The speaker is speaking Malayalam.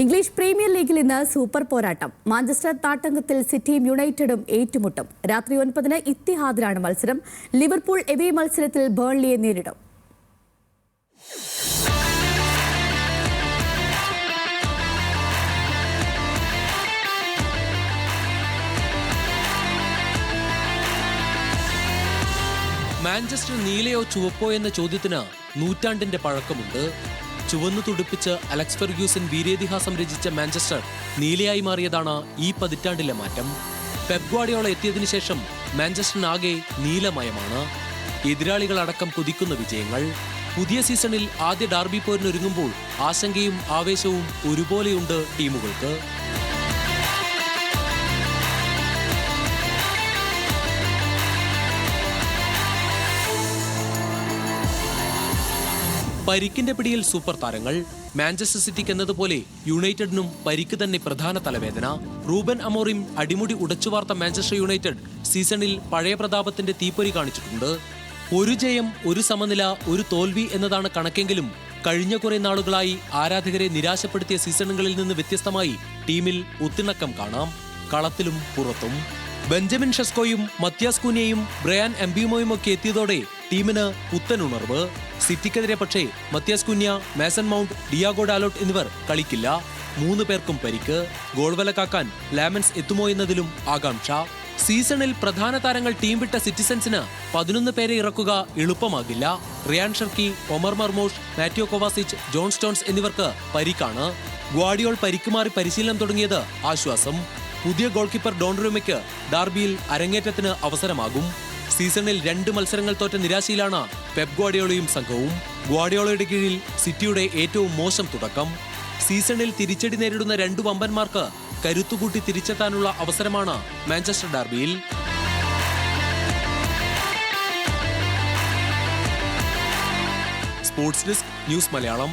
ഇംഗ്ലീഷ് പ്രീമിയർ ലീഗിൽ ഇന്ന് സൂപ്പർ പോരാട്ടം. മാഞ്ചസ്റ്റർ താട്ടങ്കത്തിൽ സിറ്റിയും യുണൈറ്റഡും ഏറ്റുമുട്ടും. രാത്രി 9-ന് ഇത്തിഹാദിലാണ് മത്സരം. ലിവർപൂൾ എവേ മത്സരത്തിൽ ബേൺലിയെ നേരിടും. മാഞ്ചസ്റ്റർ നീലയോ ചുവപ്പോ എന്ന ചോദ്യത്തിന് നൂറ്റാണ്ടിന്റെ പഴക്കമുണ്ട്. ചുവന്നു തുടിപ്പിച്ച് അലക്സ് ഫെർഗ്യൂസൻ വീരേതിഹാസം രചിച്ച മാഞ്ചസ്റ്റർ നീലയായി മാറിയതാണ് ഈ പതിറ്റാണ്ടിലെ മാറ്റം. പെപ് ഗ്വാർഡിയോള എത്തിയതിനു ശേഷം മാഞ്ചസ്റ്ററിനാകെ നീലമയമാണ്. എതിരാളികളടക്കം കുതിക്കുന്ന വിജയങ്ങൾ. പുതിയ സീസണിൽ ആദ്യ ഡാർബി പോരിനൊരുങ്ങുമ്പോൾ ആശങ്കയും ആവേശവും ഒരുപോലെയുണ്ട് ടീമുകൾക്ക്. പരിക്കിന്റെ പിടിയിൽ സൂപ്പർ താരങ്ങൾ. മാഞ്ചസ്റ്റർ സിറ്റിക്ക് എന്നതുപോലെ യുണൈറ്റഡിനും പരിക്ക് തന്നെ പ്രധാന തലവേദന. റൂബൻ അമോറിം അടിമുടി ഉടച്ചുവാർത്ത മാഞ്ചസ്റ്റർ യുണൈറ്റഡ് സീസണിൽ പഴയ പ്രതാപത്തിന്റെ തീപ്പൊരി കാണിച്ചിട്ടുണ്ട്. ഒരു ജയം, ഒരു സമനില, ഒരു തോൽവി എന്നതാണ് കണക്കെങ്കിലും കഴിഞ്ഞ കുറെ നാളുകളായി ആരാധകരെ നിരാശപ്പെടുത്തിയ സീസണുകളിൽ നിന്ന് വ്യത്യസ്തമായി ടീമിൽ ഒത്തിണക്കം കാണാം, കളത്തിലും പുറത്തും. ബെഞ്ചമിൻ ഷെസ്കോയും മത്യാസ് കൂനിയയും ബ്രയാൻ എംബിയുമോയും ഒക്കെ എത്തിയതോടെ ടീമിന് പുത്തനുണർവ്. സിറ്റിക്കെതിരെ പക്ഷേ Matheus Cunha, Mason Mount, Diogo Dalot എന്നിവർ കളിക്കില്ല. 3 പേർക്കും പരിക്ക്. ഗോൾവല കാക്കാൻ ലാമൻസ് എത്തുമോ എന്നതിലും ആകാംക്ഷ. സീസണിൽ പ്രധാന താരങ്ങൾ ടീം വിട്ട സിറ്റിസൺസിന് 11 പേരെ ഇറക്കുക എളുപ്പമാകില്ല. റിയാൻ ഷർക്കി, ഒമർ മർമോഷ്, മാറ്റിയോ കൊവാസിച്ച്, ജോൺ സ്റ്റോൺസ് എന്നിവർക്ക് പരിക്കാണ്. ഗ്വാർഡിയോൾ പരിക്കുമാറി പരിശീലനം തുടങ്ങിയത് ആശ്വാസം. പുതിയ ഗോൾ കീപ്പർ ഡോൺറൂമയ്ക്ക് ഡാർബിയിൽ അരങ്ങേറ്റത്തിന് അവസരമാകും. സീസണിൽ 2 മത്സരങ്ങൾ തോറ്റ നിരാശയിലാണ് പെപ് ഗ്വാർഡിയോളയും സംഘവും. ഗ്വാർഡിയോളയുടെ കീഴിൽ സിറ്റിയുടെ ഏറ്റവും മോശം തുടക്കം. സീസണിൽ തിരിച്ചടി നേരിടുന്ന 2 വമ്പന്മാർക്ക് കരുത്തുകൂട്ടി തിരിച്ചെത്താനുള്ള അവസരമാണ് മാഞ്ചസ്റ്റർ ഡാർബിയിൽ. Sports desk, news Malayalam.